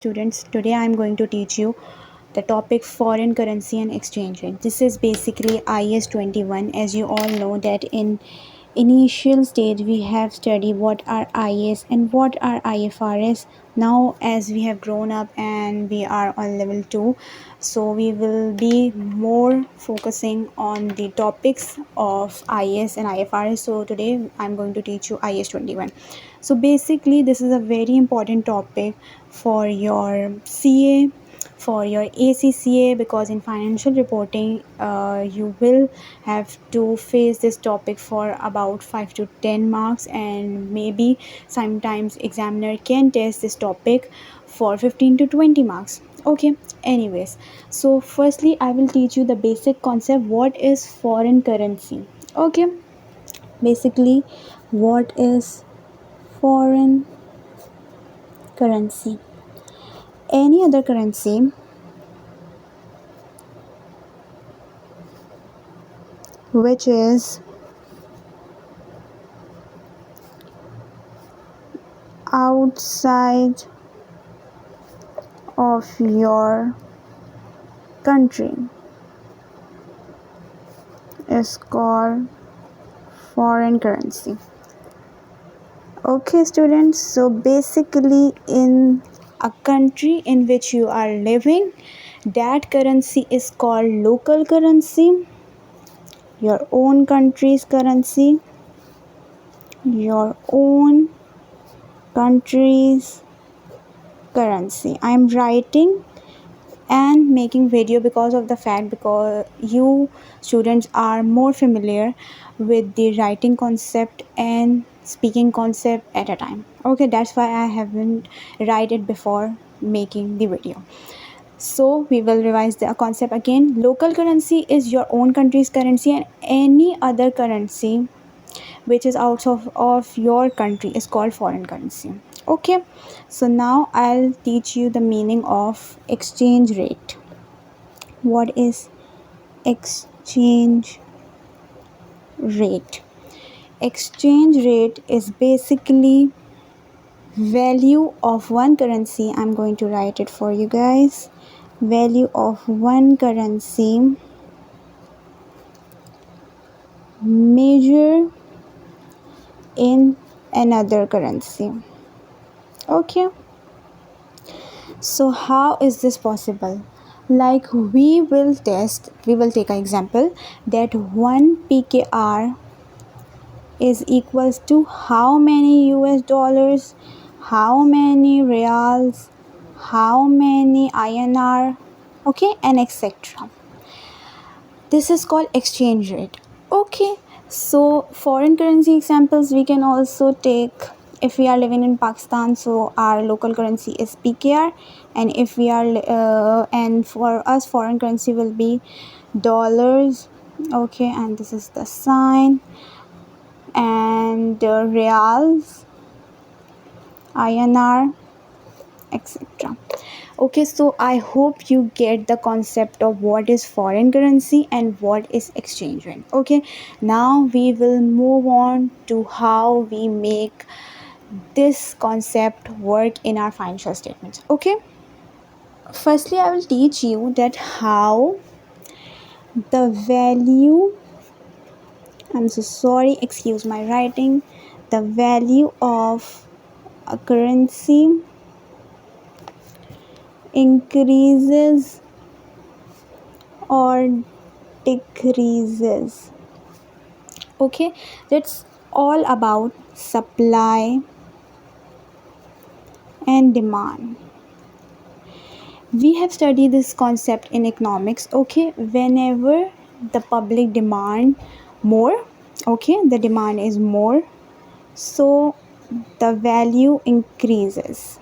Students, today I'm going to teach you the topic foreign currency and exchange rate. This is basically IAS 21. As you all know that in initial stage we have studied what are IAS and what are IFRS. Now as we have grown up and we are on level 2, so we will be more focusing on the topics of IAS and IFRS. So today I'm going to teach you IAS 21. So basically this is a very important topic for your CA, for your ACCA, because in financial reporting you will have to face this topic for about 5 to 10 marks, and maybe sometimes examiner can test this topic for 15 to 20 marks. Okay, anyways, so firstly I will teach you the basic concept. What is foreign currency? Okay, basically what is foreign currency? Any other currency which is outside of your country is called foreign currency. Okay, students, so basically in a country in which you are living, that currency is called local currency, your own country's currency, your own country's currency. I'm writing and making video because of the fact because you students are more familiar with the writing concept and speaking concept at a time. Okay, that's why I haven't write it before making the video. So we will revise the concept again. Local currency is your own country's currency, and any other currency which is out of your country is called foreign currency. Okay, so now I'll teach you the meaning of exchange rate. What is exchange rate? Exchange rate is basically value of one currency. I'm going to write it for you guys. Value of one currency measure in another currency. Okay, so how is this possible? Like we will take an example that 1 pkr is equals to how many US dollars, how many reals, how many INR, okay, and etc. This is called exchange rate. Okay, so foreign currency examples we can also take. If we are living in Pakistan, so our local currency is PKR, and if we are and for us foreign currency will be dollars. Okay, and this is the sign, and reals, INR, etc. Okay, so I hope you get the concept of what is foreign currency and what is exchange rate. Okay, now we will move on to how we make this concept work in our financial statements. Okay, firstly I will teach you that how the value, I'm so sorry, excuse my writing, the value of a currency increases or decreases. Okay, that's all about supply and demand. We have studied this concept in economics. Okay, whenever the public demand more, okay, the demand is more, so the value increases,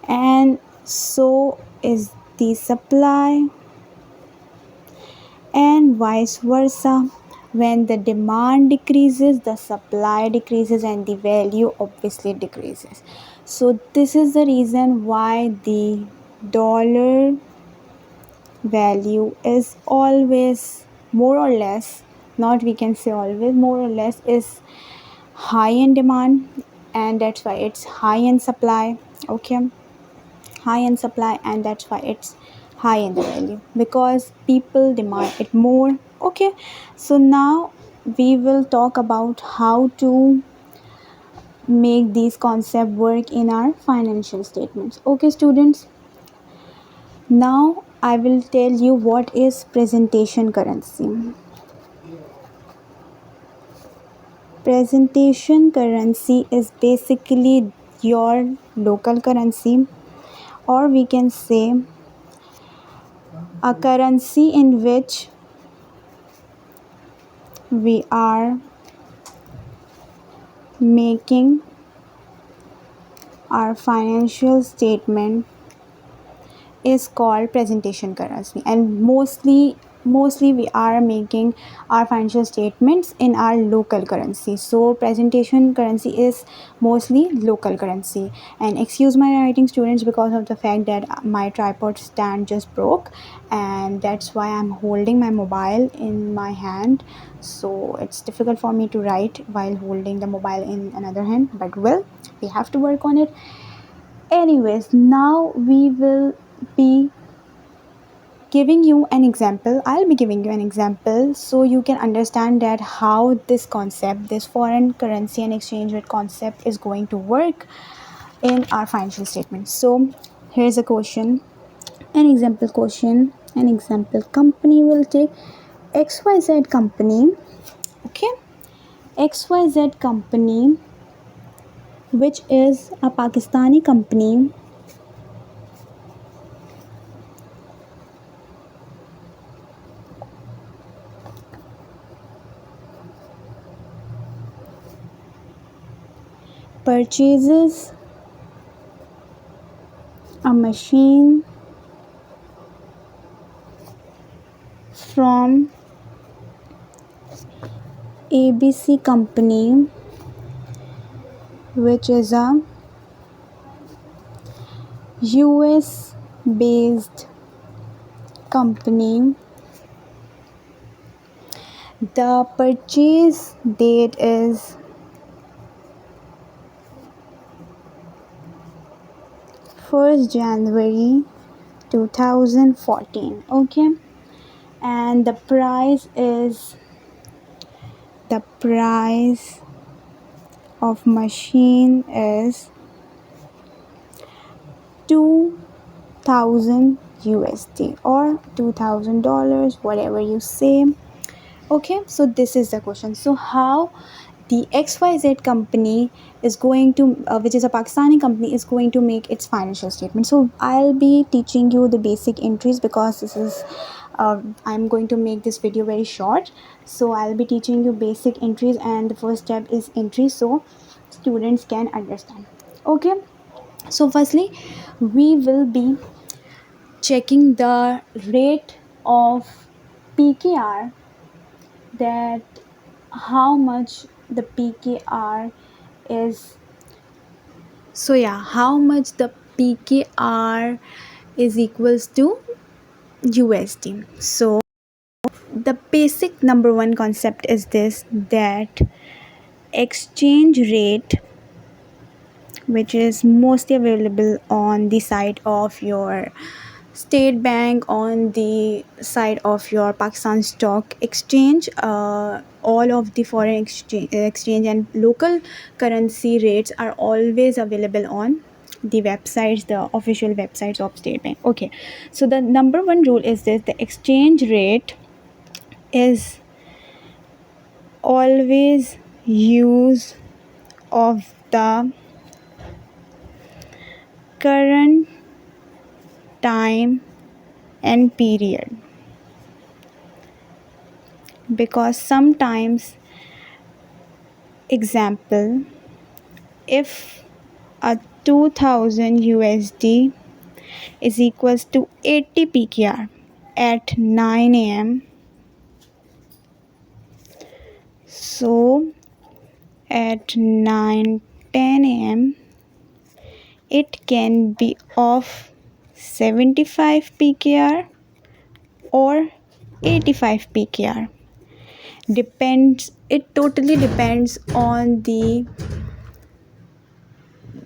and so is the supply, and vice versa. When the demand decreases, the supply decreases, and the value obviously decreases. So this is the reason why the dollar value is always more or less, not we can say always, more or less is high in demand, and that's why it's high in supply. Okay, high in supply, and that's why it's high in the value, because people demand it more. Okay, so now we will talk about how to make these concepts work in our financial statements. Okay students, now I will tell you what is presentation currency. Presentation currency is basically your local currency, or we can say a currency in which we are making our financial statement is called presentation currency. And mostly we are making our financial statements in our local currency, so presentation currency is mostly local currency. And excuse my writing students, because of the fact that my tripod stand just broke, and that's why I'm holding my mobile in my hand, so it's difficult for me to write while holding the mobile in another hand, but well, we have to work on it. Anyways, now we will be giving you an example. I'll be giving you an example so you can understand that how this concept, this foreign currency and exchange rate concept, is going to work in our financial statement. So here's a question, an example question. An example company will take XYZ company. Okay, XYZ company, which is a Pakistani company, purchases a machine from ABC company, which is a US based company. The purchase date is 1st January 2014. Okay, and the price of machine is 2000 USD or $2000, whatever you say. Okay, so this is the question. So how the XYZ company is going to which is a Pakistani company, is going to make its financial statement. So I'll be teaching you the basic entries, because this is I'm going to make this video very short, so I'll be teaching you basic entries, and the first step is entry, so students can understand. Okay, so firstly we will be checking the rate of PKR, that how much the PKR is. So yeah, how much the PKR is equals to USD. So the basic number one concept is this, that exchange rate, which is mostly available on the side of your State Bank, on the side of your Pakistan Stock Exchange, all of the foreign exchange and local currency rates are always available on the websites, the official websites of State Bank. Okay, so the number one rule is this: the exchange rate is always use of the current time and period, because sometimes, example, if a 2000 USD is equals to 80 PKR at 9 a.m., so at 9:10 a.m. it can be of 75 PKR or 85 PKR. Depends, it totally depends on the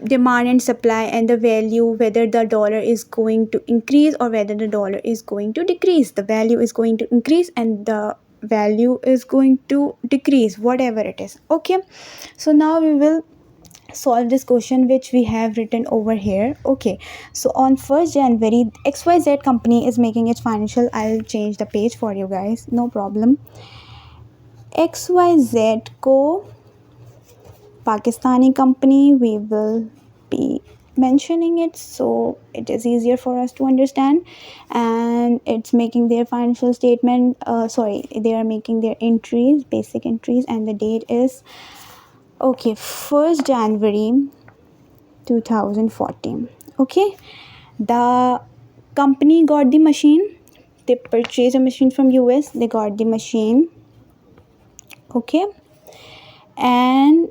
demand and supply and the value, whether the dollar is going to increase or whether the dollar is going to decrease. The value is going to increase and the value is going to decrease, whatever it is. Okay, so now we will solve this question which we have written over here. Okay, so on 1st January, XYZ company is making its financial, I'll change the page for you guys, no problem. XYZ को Pakistani company, we will be mentioning it so it is easier for us to understand, and it's making their financial statement, they are making their entries, basic entries, and the date is okay 1st January 2014. Okay, the company got the machine, they purchased a machine from US, they got the machine. Okay, and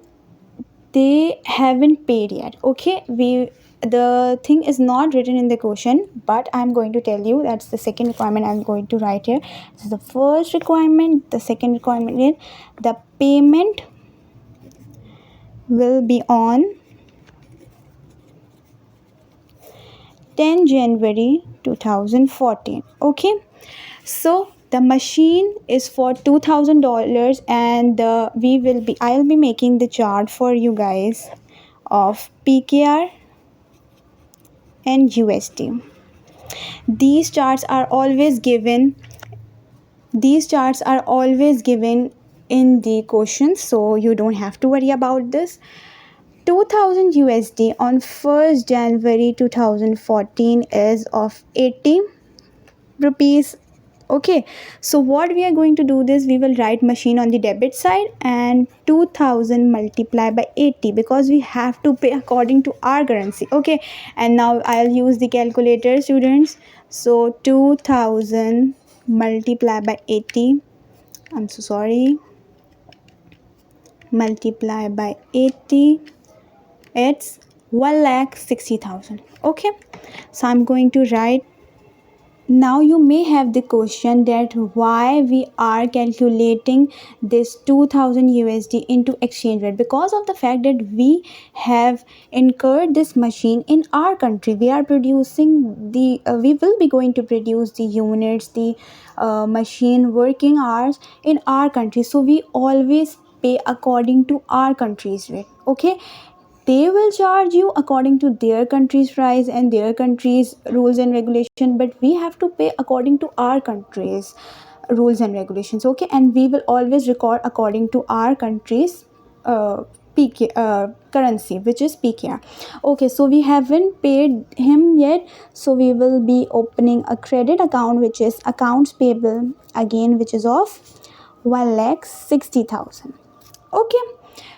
they haven't paid yet. Okay, the thing is not written in the question, but I'm going to tell you that's the second requirement I'm going to write here. This is the first requirement. The second requirement is the payment will be on 10 January 2014. Okay, so the machine is for $2,000 and I'll be making the chart for you guys of PKR and USD. These charts are always given in the questions, so you don't have to worry about this. 2000 USD on 1st January 2014 is of 80 rupees. Okay, so what we are going to do this, we will write machine on the debit side and 2000 multiply by 80 because we have to pay according to our currency. Okay, and now I'll use the calculator, students. So 2000 multiply by 80, I'm so sorry, multiply by 80, it's 1,60,000. Okay, so I'm going to write. Now you may have the question that why we are calculating this 2000 USD into exchange rate, because of the fact that we have incurred this machine in our country. We are producing we will be going to produce the units, the machine working hours in our country, so we always pay according to our country's rate. Okay, they will charge you according to their country's price and their country's rules and regulation, but we have to pay according to our country's rules and regulations. Okay, and we will always record according to our country's currency, which is PKR. Okay, so we haven't paid him yet, so we will be opening a credit account, which is accounts payable again, which is of 1,60,000. Okay,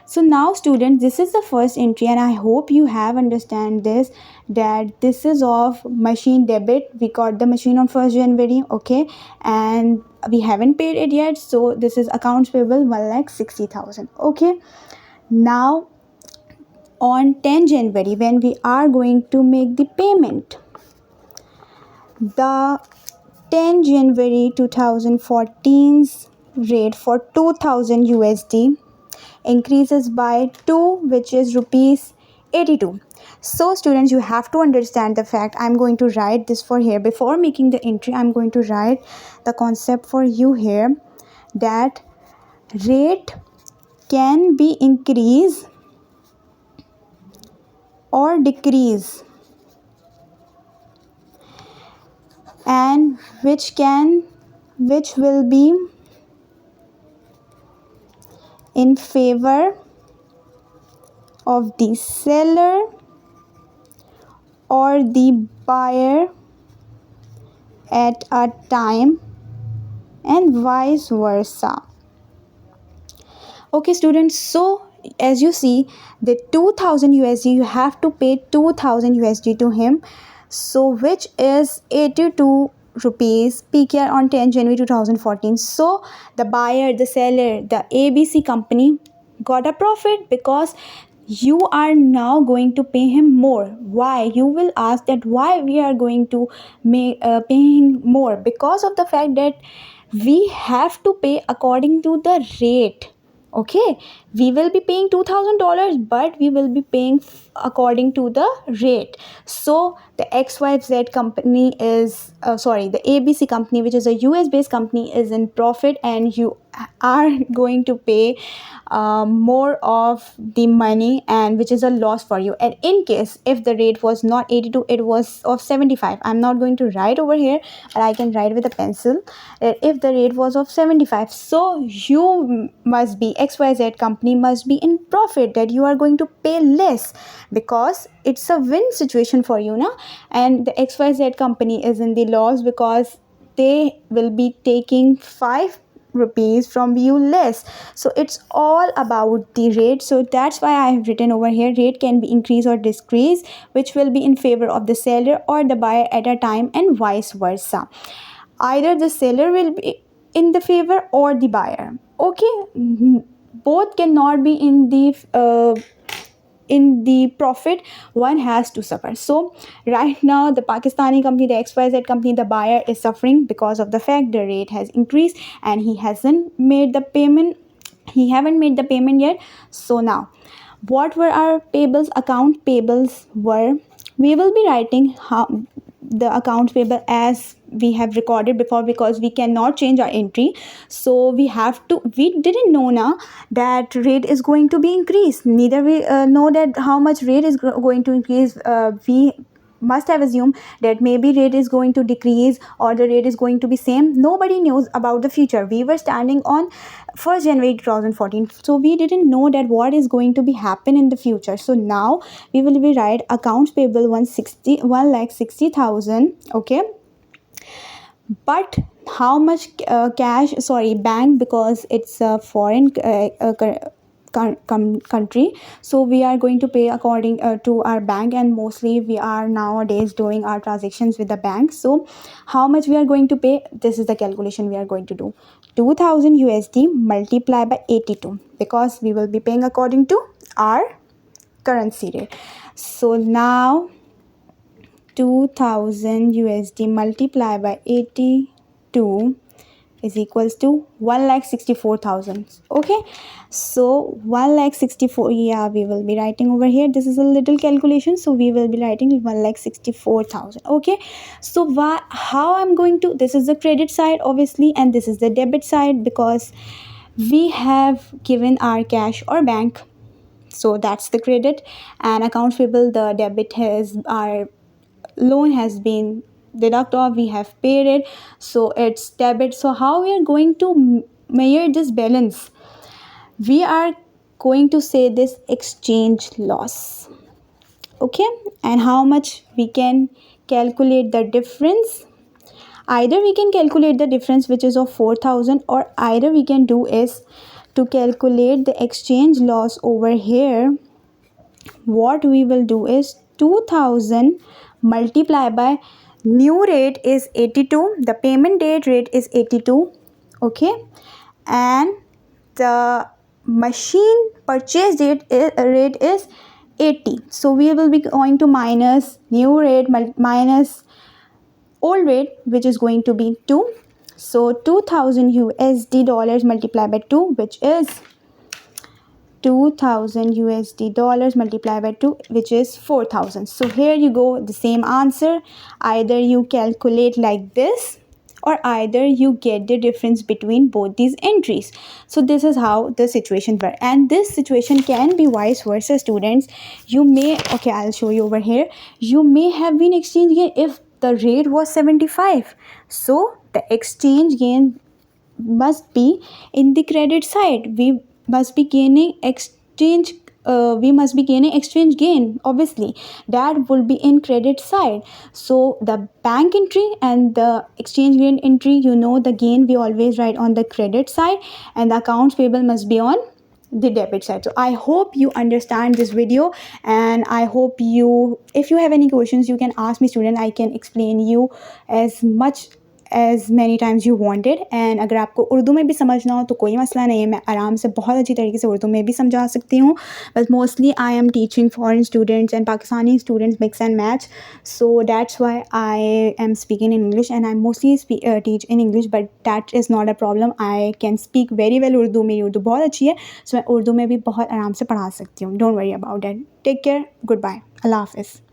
so now students, this is the first entry and I hope you have understand this, that this is of machine debit. We got the machine on 1st January. Okay, and we haven't paid it yet, so this is accounts payable 1,60,000. Okay, now on 10 January when we are going to make the payment, the 10 January 2014's rate for 2000 USD increases by 2, which is rupees 82. So students, you have to understand the fact. I'm going to write this for here. Before making the entry, I'm going to write the concept for you here, that rate can be increase or decrease, and which will be in favor of the seller or the buyer at a time, and vice versa. Okay students, so as you see, the 2000 USD, you have to pay 2000 USD to him, so which is 82 rupees PKR on 10 January 2014. So the buyer, the seller, the ABC company got a profit because you are now going to pay him more. Why? You will ask that why we are going to pay him more, because of the fact that we have to pay according to the rate. Okay, we will be paying $2,000, but we will be paying according to the rate. So the XYZ company is the ABC company, which is a US based company, is in profit, and you are going to pay more of the money, and which is a loss for you. And in case if the rate was not 82, it was of 75, I'm not going to write over here, but I can write with a pencil that if the rate was of 75, so you must be XYZ company must be in profit, that you are going to pay less, because it's a win situation for you now. And the XYZ company is in the loss because they will be taking 5 rupees from you less. So it's all about the rate. So that's why I have written over here, rate can be increased or decreased, which will be in favor of the seller or the buyer at a time, and vice versa. Either the seller will be in the favor or the buyer. Okay. Both cannot be in the profit, one has to suffer. So right now the Pakistani company, the XYZ company, the buyer is suffering because of the fact the rate has increased and he hasn't made the payment, he haven't made the payment yet. So now what were our payables? Account payables were, we will be writing how the accounts payable as we have recorded before, because we cannot change our entry. So we didn't know now that rate is going to be increased, neither we know that how much rate is going to increase. We must have assumed that maybe rate is going to decrease or the rate is going to be same. Nobody knows about the future. We were standing on 1st January 2014, so we didn't know that what is going to be happen in the future. So now we will be write accounts payable 1,60,000. Okay, but how much cash, bank, because it's a foreign country, so we are going to pay according to our bank, and mostly we are nowadays doing our transactions with the bank. So how much we are going to pay, this is the calculation we are going to do. 2000 USD multiply by 82, because we will be paying according to our currency rate. So now 2000 USD multiplied by 82 is equals to 1,64,000. Okay, so 1,64,000, yeah, we will be writing over here, this is a little calculation, so we will be writing 1,64,000. Okay, so how I'm going to, this is the credit side obviously, and this is the debit side, because we have given our cash or bank, so that's the credit. And accounts payable, the debit has our loan has been deducted off, we have paid it, so it's debit. So how we are going to measure this balance? We are going to say this exchange loss. Okay, and how much we can calculate the difference? Either we can calculate the difference, which is of 4,000, or either we can do is to calculate the exchange loss over here. What we will do is 2000 multiply by new rate is 82, the payment date rate is 82. Okay, and the machine purchase rate is 80. So we will be going to minus new rate minus old rate, which is going to be 2. So 2000 USD dollars multiplied by 2, which is 2000 USD dollars multiplied by 2, which is 4,000. So here you go, the same answer. Either you calculate like this, or either you get the difference between both these entries. So this is how the situation works, and this situation can be vice versa, students. You may, okay, I'll show you over here. You may have been exchange gain if the rate was 75, so the exchange gain must be in the credit side. We must be gaining exchange gain, obviously that will be in credit side. So the bank entry and the exchange gain entry, the gain we always write on the credit side, and the accounts payable must be on the debit side. So I hope you understand this video, and I hope you, if you have any questions, you can ask me, student. I can explain you as much as many times you wanted. And अगर आपको उर्दू में भी समझना हो तो कोई मसला नहीं है, मैं आराम से बहुत अच्छी तरीके से उर्दू में भी समझा सकती हूँ। But mostly I am teaching foreign students and Pakistani students mix and match, so that's why I am speaking in English and I mostly teach in English, but that is not a problem. I can speak very well Urdu, मेरी उर्दू बहुत अच्छी है, सो मैं उर्दू में भी बहुत आराम से पढ़ा सकती हूँ। Don't worry about that. Take care, goodbye, अल्लाह हाफिज़।